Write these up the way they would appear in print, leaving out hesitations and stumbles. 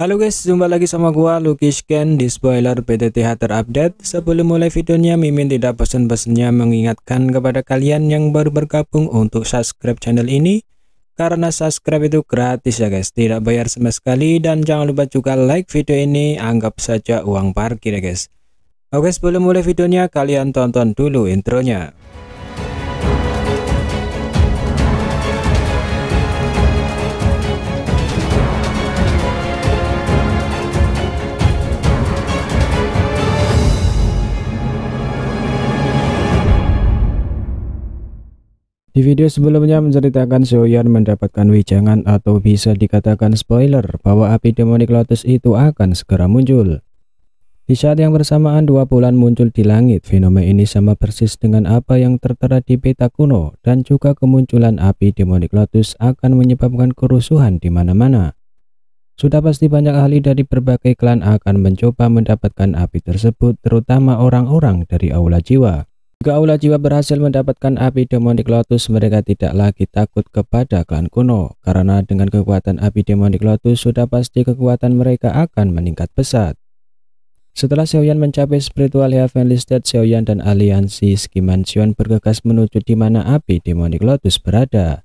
Halo guys, jumpa lagi sama gua Lucky Scan di spoiler PTTH terupdate. Sebelum mulai videonya, Mimin tidak bosan-bosannya mengingatkan kepada kalian yang baru bergabung untuk subscribe channel ini, karena subscribe itu gratis ya guys, tidak bayar sama sekali. Dan jangan lupa juga like video ini, anggap saja uang parkir ya guys. Oke, sebelum mulai videonya, kalian tonton dulu intronya. Di video sebelumnya menceritakan Xiaoyan mendapatkan wijangan atau bisa dikatakan spoiler bahwa api Demonic Lotus itu akan segera muncul. Di saat yang bersamaan dua bulan muncul di langit, fenomena ini sama persis dengan apa yang tertera di peta kuno, dan juga kemunculan api Demonic Lotus akan menyebabkan kerusuhan di mana-mana. Sudah pasti banyak ahli dari berbagai klan akan mencoba mendapatkan api tersebut, terutama orang-orang dari Aula Jiwa. Jika Aula Jiwa berhasil mendapatkan api Demonic Lotus, mereka tidak lagi takut kepada klan kuno, karena dengan kekuatan api Demonic Lotus sudah pasti kekuatan mereka akan meningkat pesat. Setelah Xiaoyan mencapai spiritual heavenly state, Xiaoyan dan aliansi Skimansion bergegas menuju di mana api Demonic Lotus berada.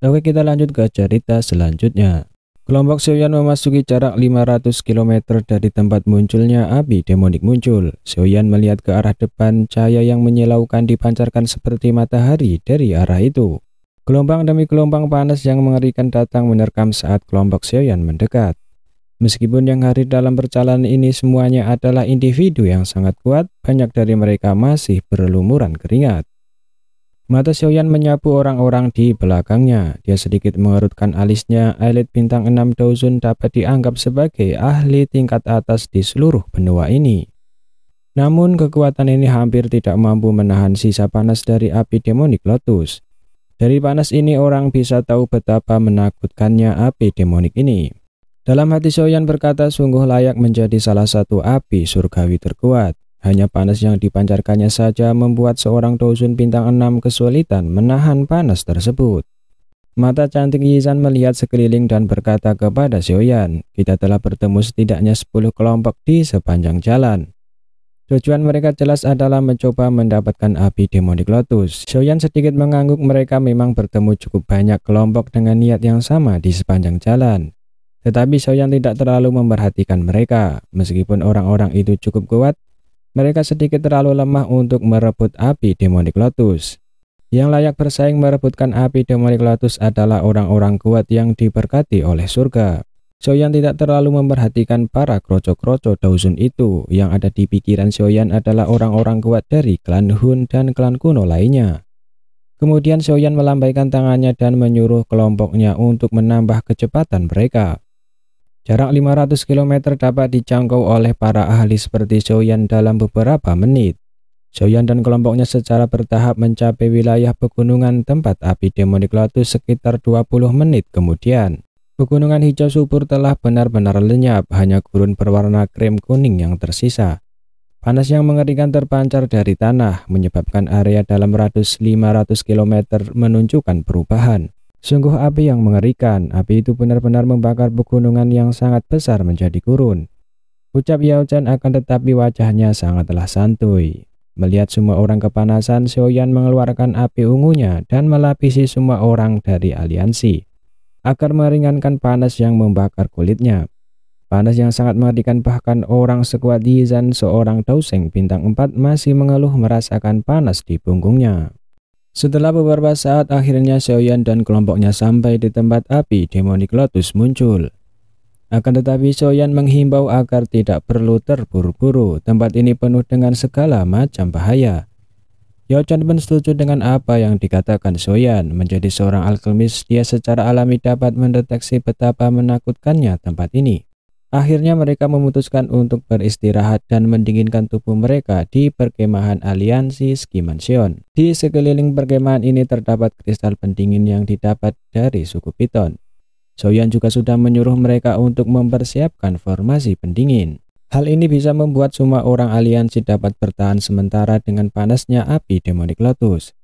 Oke, kita lanjut ke cerita selanjutnya. Kelompok Xiaoyan memasuki jarak 500 km dari tempat munculnya api Demonic muncul. Xiaoyan melihat ke arah depan, cahaya yang menyilaukan dipancarkan seperti matahari dari arah itu. Gelombang demi gelombang panas yang mengerikan datang menerkam saat kelompok Xiaoyan mendekat. Meskipun yang hadir dalam perjalanan ini semuanya adalah individu yang sangat kuat, banyak dari mereka masih berlumuran keringat. Mata Xiaoyan menyapu orang-orang di belakangnya. Dia sedikit mengerutkan alisnya. Elit bintang 6 Daozun dapat dianggap sebagai ahli tingkat atas di seluruh benua ini. Namun kekuatan ini hampir tidak mampu menahan sisa panas dari api Demonic Lotus. Dari panas ini orang bisa tahu betapa menakutkannya api Demonic ini. Dalam hati Xiaoyan berkata, sungguh layak menjadi salah satu api surgawi terkuat. Hanya panas yang dipancarkannya saja membuat seorang Daozun bintang 6 kesulitan menahan panas tersebut. Mata cantik Yizhan melihat sekeliling dan berkata kepada Xiaoyan, kita telah bertemu setidaknya 10 kelompok di sepanjang jalan. Tujuan mereka jelas adalah mencoba mendapatkan api Demonic Lotus. Xiaoyan sedikit mengangguk, mereka memang bertemu cukup banyak kelompok dengan niat yang sama di sepanjang jalan. Tetapi Xiaoyan tidak terlalu memperhatikan mereka. Meskipun orang-orang itu cukup kuat, mereka sedikit terlalu lemah untuk merebut api Demonic Lotus. Yang layak bersaing merebutkan api Demonic Lotus adalah orang-orang kuat yang diberkati oleh surga. Xiaoyan tidak terlalu memperhatikan para kroco-kroco Daozun itu. Yang ada di pikiran Xiaoyan adalah orang-orang kuat dari klan Hun dan klan kuno lainnya. Kemudian Xiaoyan melambaikan tangannya dan menyuruh kelompoknya untuk menambah kecepatan mereka. Jarak 500 km dapat dijangkau oleh para ahli seperti Xiaoyan dalam beberapa menit. Xiaoyan dan kelompoknya secara bertahap mencapai wilayah pegunungan tempat api Demonic Lotus sekitar 20 menit kemudian. Pegunungan hijau subur telah benar-benar lenyap, hanya gurun berwarna krem kuning yang tersisa. Panas yang mengerikan terpancar dari tanah, menyebabkan area dalam radius 500 km menunjukkan perubahan. Sungguh api yang mengerikan, api itu benar-benar membakar pegunungan yang sangat besar menjadi gurun. Ucap Yao Chen, akan tetapi wajahnya sangatlah santuy. Melihat semua orang kepanasan, Xiaoyan mengeluarkan api ungunya dan melapisi semua orang dari aliansi, agar meringankan panas yang membakar kulitnya. Panas yang sangat mengerikan, bahkan orang sekuat Yizhan, seorang Daoseng bintang 4, masih mengeluh merasakan panas di punggungnya. Setelah beberapa saat, akhirnya Xiaoyan dan kelompoknya sampai di tempat api Demonic Lotus muncul. Akan tetapi Xiaoyan menghimbau agar tidak perlu terburu-buru, tempat ini penuh dengan segala macam bahaya. Yao Chen pun setuju dengan apa yang dikatakan Xiaoyan. Menjadi seorang alkemis, dia secara alami dapat mendeteksi betapa menakutkannya tempat ini. Akhirnya mereka memutuskan untuk beristirahat dan mendinginkan tubuh mereka di perkemahan aliansi Skimansion. Di sekeliling perkemahan ini terdapat kristal pendingin yang didapat dari suku Piton. Xiaoyan juga sudah menyuruh mereka untuk mempersiapkan formasi pendingin. Hal ini bisa membuat semua orang aliansi dapat bertahan sementara dengan panasnya api Demonic Lotus.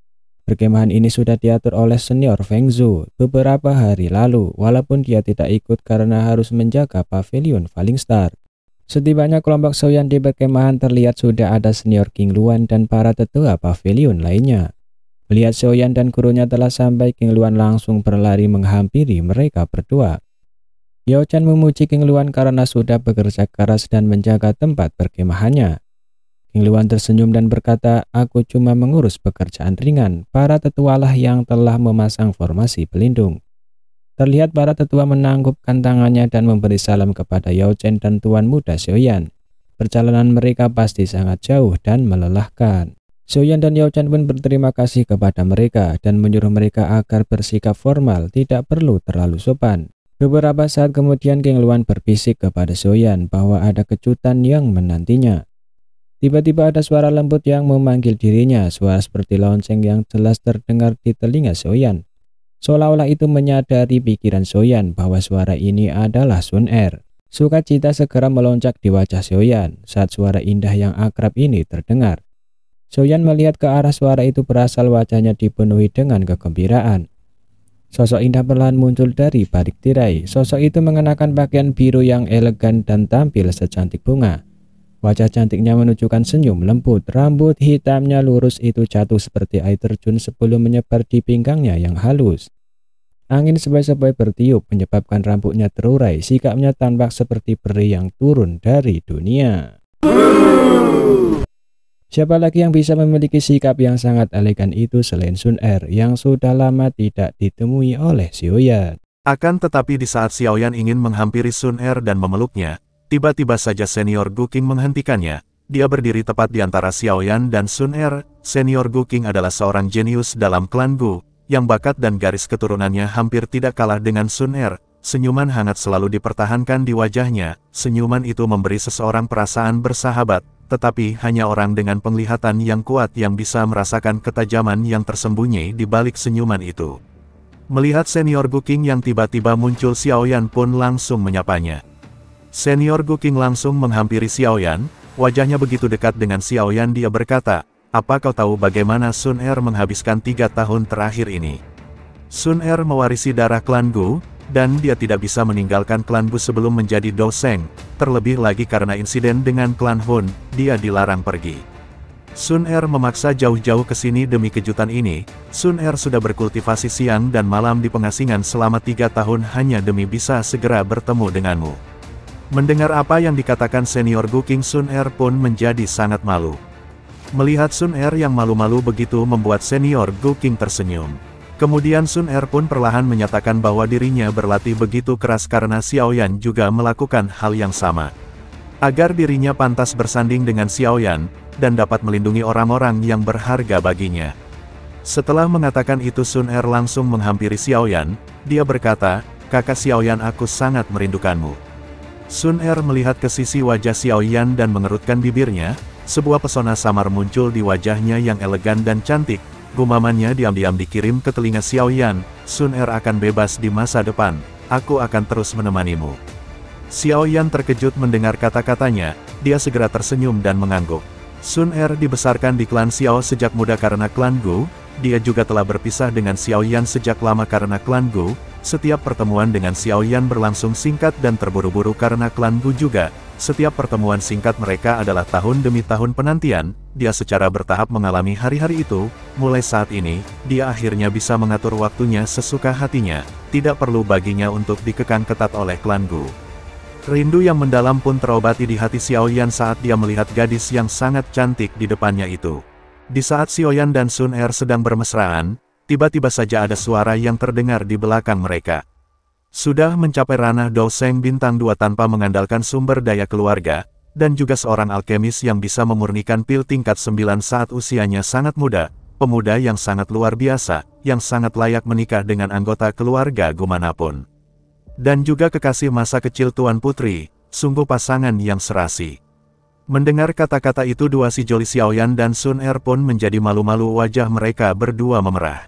Perkemahan ini sudah diatur oleh senior Feng Zhou beberapa hari lalu, walaupun dia tidak ikut karena harus menjaga pavilion Falling Star. Setibanya kelompok Xiaoyan di perkemahan, terlihat sudah ada senior King Luan dan para tetua pavilion lainnya. Melihat Xiaoyan dan gurunya telah sampai, King Luan langsung berlari menghampiri mereka berdua. Yao Chen memuji King Luan karena sudah bekerja keras dan menjaga tempat perkemahannya. King Luan tersenyum dan berkata, "Aku cuma mengurus pekerjaan ringan, para tetualah yang telah memasang formasi pelindung." Terlihat para tetua menanggupkan tangannya dan memberi salam kepada Yao Chen dan Tuan Muda Xiaoyan. Perjalanan mereka pasti sangat jauh dan melelahkan. Xiaoyan dan Yao Chen pun berterima kasih kepada mereka dan menyuruh mereka agar bersikap formal, tidak perlu terlalu sopan. Beberapa saat kemudian King Luan berbisik kepada Xiaoyan bahwa ada kejutan yang menantinya. Tiba-tiba ada suara lembut yang memanggil dirinya, suara seperti lonceng yang jelas terdengar di telinga Xiaoyan. Seolah-olah itu menyadari pikiran Xiaoyan bahwa suara ini adalah Sun Er. Sukacita segera melonjak di wajah Xiaoyan saat suara indah yang akrab ini terdengar. Xiaoyan melihat ke arah suara itu berasal, wajahnya dipenuhi dengan kegembiraan. Sosok indah perlahan muncul dari balik tirai. Sosok itu mengenakan pakaian biru yang elegan dan tampil secantik bunga. Wajah cantiknya menunjukkan senyum lembut, rambut hitamnya lurus itu jatuh seperti air terjun sebelum menyebar di pinggangnya yang halus. Angin sepoi-sepoi bertiup menyebabkan rambutnya terurai, sikapnya tampak seperti peri yang turun dari dunia. Siapa lagi yang bisa memiliki sikap yang sangat elegan itu selain Sun Er yang sudah lama tidak ditemui oleh Xiaoyan. Akan tetapi di saat Xiaoyan ingin menghampiri Sun Er dan memeluknya, tiba-tiba saja senior Gu Qing menghentikannya. Dia berdiri tepat di antara Xiaoyan dan Sun Er. Senior Gu Qing adalah seorang jenius dalam klan Gu, yang bakat dan garis keturunannya hampir tidak kalah dengan Sun Er. Senyuman hangat selalu dipertahankan di wajahnya. Senyuman itu memberi seseorang perasaan bersahabat, tetapi hanya orang dengan penglihatan yang kuat yang bisa merasakan ketajaman yang tersembunyi di balik senyuman itu. Melihat senior Gu Qing yang tiba-tiba muncul, Xiaoyan pun langsung menyapanya. Senior Gu Qing langsung menghampiri Xiaoyan, wajahnya begitu dekat dengan Xiaoyan. Dia berkata, "Apa kau tahu bagaimana Sun Er menghabiskan 3 tahun terakhir ini?" Sun Er mewarisi darah klan Gu, dan dia tidak bisa meninggalkan klan Gu sebelum menjadi Doseng. Terlebih lagi karena insiden dengan klan Hun, dia dilarang pergi. Sun Er memaksa jauh-jauh ke sini demi kejutan ini. Sun Er sudah berkultivasi siang dan malam di pengasingan selama 3 tahun hanya demi bisa segera bertemu denganmu. Mendengar apa yang dikatakan senior Gu Qing, Sun Er pun menjadi sangat malu. Melihat Sun Er yang malu-malu begitu membuat senior Gu Qing tersenyum. Kemudian Sun Er pun perlahan menyatakan bahwa dirinya berlatih begitu keras karena Xiaoyan juga melakukan hal yang sama. Agar dirinya pantas bersanding dengan Xiaoyan, dan dapat melindungi orang-orang yang berharga baginya. Setelah mengatakan itu Sun Er langsung menghampiri Xiaoyan. Dia berkata, "Kakak Xiaoyan, aku sangat merindukanmu." Sun Er melihat ke sisi wajah Xiaoyan dan mengerutkan bibirnya. Sebuah pesona samar muncul di wajahnya yang elegan dan cantik. Gumamannya diam-diam dikirim ke telinga Xiaoyan, "Sun Er akan bebas di masa depan. Aku akan terus menemanimu." Xiaoyan terkejut mendengar kata-katanya. Dia segera tersenyum dan mengangguk. Sun Er dibesarkan di klan Xiao sejak muda karena klan Gu. Dia juga telah berpisah dengan Xiaoyan sejak lama karena klan Gu. Setiap pertemuan dengan Xiaoyan berlangsung singkat dan terburu-buru karena klan Gu juga. Setiap pertemuan singkat mereka adalah tahun demi tahun penantian. Dia secara bertahap mengalami hari-hari itu. Mulai saat ini, dia akhirnya bisa mengatur waktunya sesuka hatinya. Tidak perlu baginya untuk dikekang ketat oleh klan Gu. Rindu yang mendalam pun terobati di hati Xiaoyan saat dia melihat gadis yang sangat cantik di depannya itu. Di saat Xiaoyan dan Sun Er sedang bermesraan, tiba-tiba saja ada suara yang terdengar di belakang mereka. Sudah mencapai ranah Doseng bintang 2 tanpa mengandalkan sumber daya keluarga, dan juga seorang alkemis yang bisa memurnikan pil tingkat 9 saat usianya sangat muda, pemuda yang sangat luar biasa, yang sangat layak menikah dengan anggota keluarga Gu manapun. Dan juga kekasih masa kecil Tuan Putri, sungguh pasangan yang serasi. Mendengar kata-kata itu dua si Joli Xiaoyan dan Sun Er pun menjadi malu-malu, wajah mereka berdua memerah.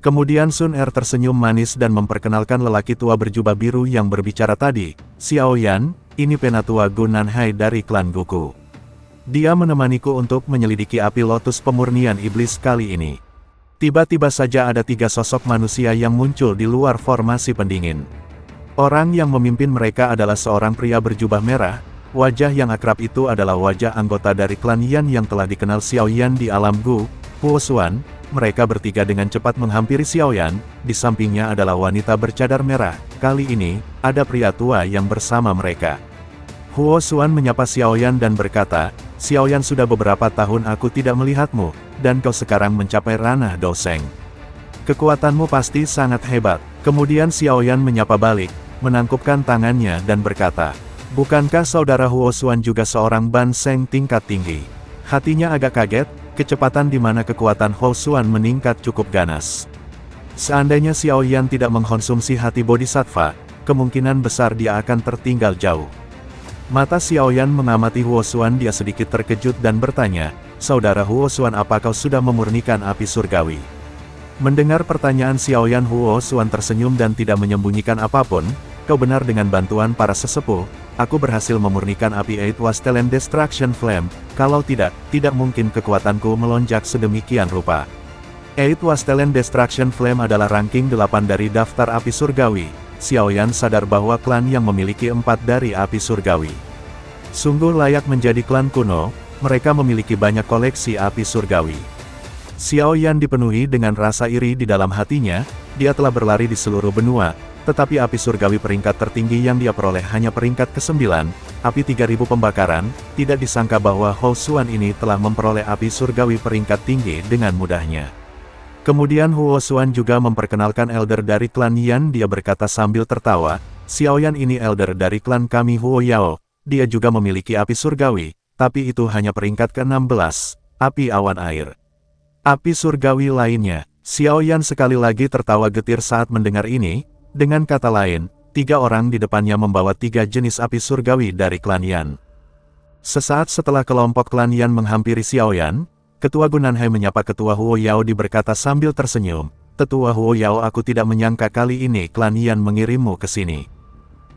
Kemudian Sun Er tersenyum manis dan memperkenalkan lelaki tua berjubah biru yang berbicara tadi. "Xiaoyan, ini penatua Gu Nanhai dari klan Guku. Dia menemaniku untuk menyelidiki api lotus pemurnian iblis kali ini." Tiba-tiba saja ada 3 sosok manusia yang muncul di luar formasi pendingin. Orang yang memimpin mereka adalah seorang pria berjubah merah. Wajah yang akrab itu adalah wajah anggota dari klan Yan yang telah dikenal Xiaoyan di alam Gu, Huo Xuan. Mereka bertiga dengan cepat menghampiri Xiaoyan. Di sampingnya adalah wanita bercadar merah. Kali ini, ada pria tua yang bersama mereka. Huo Xuan menyapa Xiaoyan dan berkata, "Xiaoyan, sudah beberapa tahun aku tidak melihatmu, dan kau sekarang mencapai ranah Doseng. Kekuatanmu pasti sangat hebat." Kemudian Xiaoyan menyapa balik, menangkupkan tangannya dan berkata, "Bukankah saudara Huo Xuan juga seorang Ban Seng tingkat tinggi?" Hatinya agak kaget, kecepatan di mana kekuatan Huo Xuan meningkat cukup ganas. Seandainya Xiaoyan tidak mengkonsumsi hati bodhisattva, kemungkinan besar dia akan tertinggal jauh. Mata Xiaoyan mengamati Huo Xuan, dia sedikit terkejut dan bertanya, "Saudara Huo Xuan, apa kau sudah memurnikan api surgawi?" Mendengar pertanyaan Xiaoyan, Huo Xuan tersenyum dan tidak menyembunyikan apapun. "Kau benar, dengan bantuan para sesepuh, aku berhasil memurnikan api Eight Wastelen Destruction Flame. Kalau tidak mungkin kekuatanku melonjak sedemikian rupa." Eight Wastelen Destruction Flame adalah ranking 8 dari daftar api surgawi. Xiaoyan sadar bahwa klan yang memiliki 4 dari api surgawi sungguh layak menjadi klan kuno. Mereka memiliki banyak koleksi api surgawi. Xiaoyan dipenuhi dengan rasa iri di dalam hatinya. Dia telah berlari di seluruh benua, tetapi api surgawi peringkat tertinggi yang dia peroleh hanya peringkat ke-9, api 3000 pembakaran. Tidak disangka bahwa Huo Xuan ini telah memperoleh api surgawi peringkat tinggi dengan mudahnya. Kemudian Huo Xuan juga memperkenalkan elder dari klan Yan. Dia berkata sambil tertawa, "Xiaoyan ini elder dari klan kami Huo Yao. Dia juga memiliki api surgawi, tapi itu hanya peringkat ke-16, api awan air." Api surgawi lainnya. Xiaoyan sekali lagi tertawa getir saat mendengar ini. Dengan kata lain, 3 orang di depannya membawa 3 jenis api surgawi dari klan Yan. Sesaat setelah kelompok klan Yan menghampiri Xiaoyan, Ketua Gunanhai menyapa Ketua Huo Yao. Diberkata sambil tersenyum, "Tetua Huo Yao, aku tidak menyangka kali ini klan Yan mengirimmu ke sini.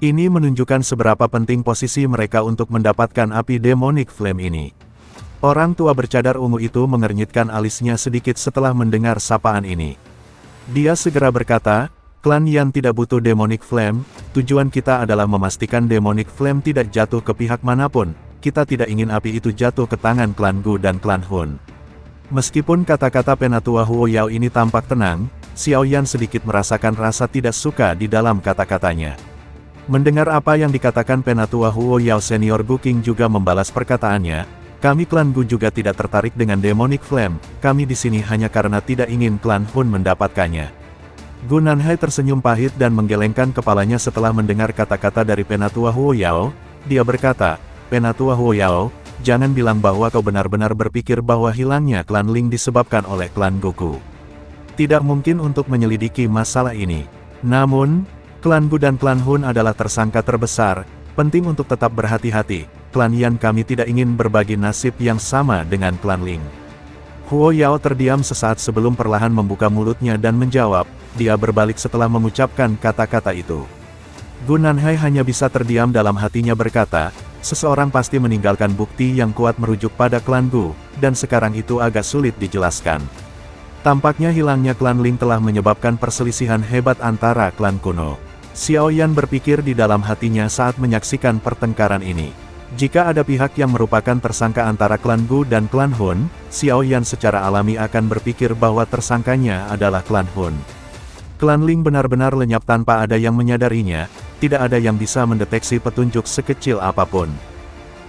Ini menunjukkan seberapa penting posisi mereka untuk mendapatkan api Demonic Flame ini." Orang tua bercadar ungu itu mengernyitkan alisnya sedikit setelah mendengar sapaan ini. Dia segera berkata, "Klan Yan tidak butuh Demonic Flame. Tujuan kita adalah memastikan Demonic Flame tidak jatuh ke pihak manapun. Kita tidak ingin api itu jatuh ke tangan klan Gu dan klan Hun." Meskipun kata-kata Penatua Huo Yao ini tampak tenang, Xiaoyan sedikit merasakan rasa tidak suka di dalam kata-katanya. Mendengar apa yang dikatakan Penatua Huo Yao, Senior Gu King juga membalas perkataannya, "Kami klan Gu juga tidak tertarik dengan Demonic Flame. Kami di sini hanya karena tidak ingin klan Hun mendapatkannya." Gu Nanhai tersenyum pahit dan menggelengkan kepalanya setelah mendengar kata-kata dari Penatua Huo Yao. Dia berkata, "Penatua Huo Yao, jangan bilang bahwa kau benar-benar berpikir bahwa hilangnya klan Ling disebabkan oleh klan Goku. Tidak mungkin untuk menyelidiki masalah ini. Namun, klan Gu dan klan Hun adalah tersangka terbesar. Penting untuk tetap berhati-hati. Klan Yan kami tidak ingin berbagi nasib yang sama dengan klan Ling." Huo Yao terdiam sesaat sebelum perlahan membuka mulutnya dan menjawab. Dia berbalik setelah mengucapkan kata-kata itu. Gu Nanhai hanya bisa terdiam dalam hatinya berkata, "Seseorang pasti meninggalkan bukti yang kuat merujuk pada klan Gu, dan sekarang itu agak sulit dijelaskan." Tampaknya hilangnya klan Ling telah menyebabkan perselisihan hebat antara klan kuno. Xiaoyan berpikir di dalam hatinya saat menyaksikan pertengkaran ini. Jika ada pihak yang merupakan tersangka antara klan Gu dan klan Hun, Xiaoyan secara alami akan berpikir bahwa tersangkanya adalah klan Hun. Klan Ling benar-benar lenyap tanpa ada yang menyadarinya. Tidak ada yang bisa mendeteksi petunjuk sekecil apapun.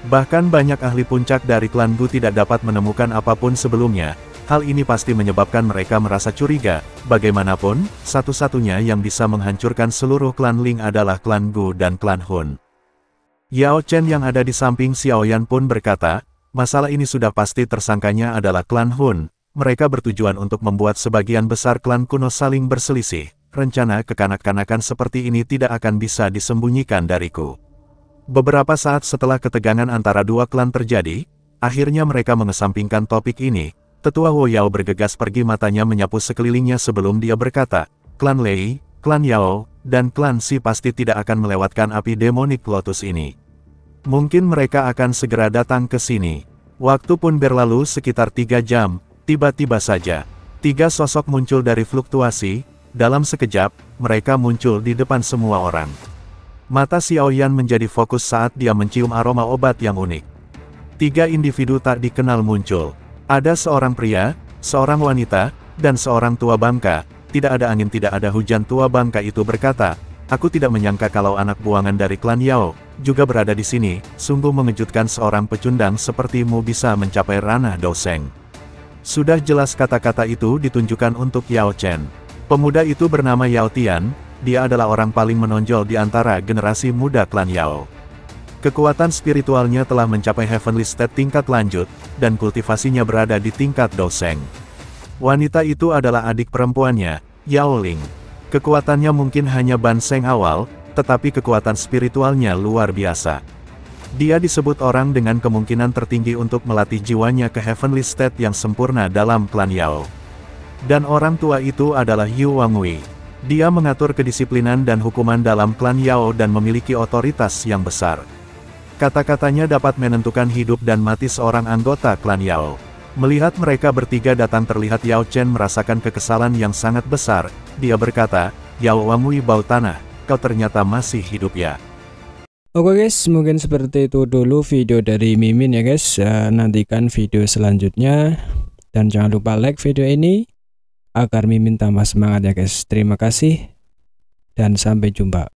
Bahkan banyak ahli puncak dari klan Gu tidak dapat menemukan apapun sebelumnya. Hal ini pasti menyebabkan mereka merasa curiga. Bagaimanapun, satu-satunya yang bisa menghancurkan seluruh klan Ling adalah klan Gu dan klan Hun. Yao Chen yang ada di samping Xiaoyan pun berkata, "Masalah ini sudah pasti tersangkanya adalah klan Hun. Mereka bertujuan untuk membuat sebagian besar klan kuno saling berselisih. Rencana kekanak-kanakan seperti ini tidak akan bisa disembunyikan dariku." Beberapa saat setelah ketegangan antara dua klan terjadi, akhirnya mereka mengesampingkan topik ini. Tetua Huo Yao bergegas pergi, matanya menyapu sekelilingnya sebelum dia berkata, "Klan Lei, klan Yao, dan klan Si pasti tidak akan melewatkan api Demonic Lotus ini. Mungkin mereka akan segera datang ke sini." Waktu pun berlalu sekitar 3 jam, tiba-tiba saja Tiga sosok muncul dari fluktuasi, dalam sekejap, mereka muncul di depan semua orang. Mata Xiaoyan menjadi fokus saat dia mencium aroma obat yang unik. Tiga individu tak dikenal muncul. Ada seorang pria, seorang wanita, dan seorang tua bangka. Tidak ada angin, tidak ada hujan. Tua bangka itu berkata, "Aku tidak menyangka kalau anak buangan dari klan Yao juga berada di sini. Sungguh mengejutkan seorang pecundang sepertimu bisa mencapai ranah Doseng." Sudah jelas kata-kata itu ditunjukkan untuk Yao Chen. Pemuda itu bernama Yao Tian, dia adalah orang paling menonjol di antara generasi muda klan Yao. Kekuatan spiritualnya telah mencapai Heavenly State tingkat lanjut, dan kultivasinya berada di tingkat Doseng. Wanita itu adalah adik perempuannya, Yao Ling. Kekuatannya mungkin hanya Banseng awal, tetapi kekuatan spiritualnya luar biasa. Dia disebut orang dengan kemungkinan tertinggi untuk melatih jiwanya ke Heavenly State yang sempurna dalam klan Yao. Dan orang tua itu adalah Yu Wangui. Dia mengatur kedisiplinan dan hukuman dalam klan Yao dan memiliki otoritas yang besar. Kata-katanya dapat menentukan hidup dan mati seorang anggota klan Yao. Melihat mereka bertiga datang terlihat Yao Chen merasakan kekesalan yang sangat besar. Dia berkata, "Yao Wangui bau tanah, kau ternyata masih hidup ya." Oke guys, mungkin seperti itu dulu video dari Mimin ya guys. Nantikan video selanjutnya. Dan jangan lupa like video ini, agar Mimin tambah semangat ya guys. Terima kasih, dan sampai jumpa.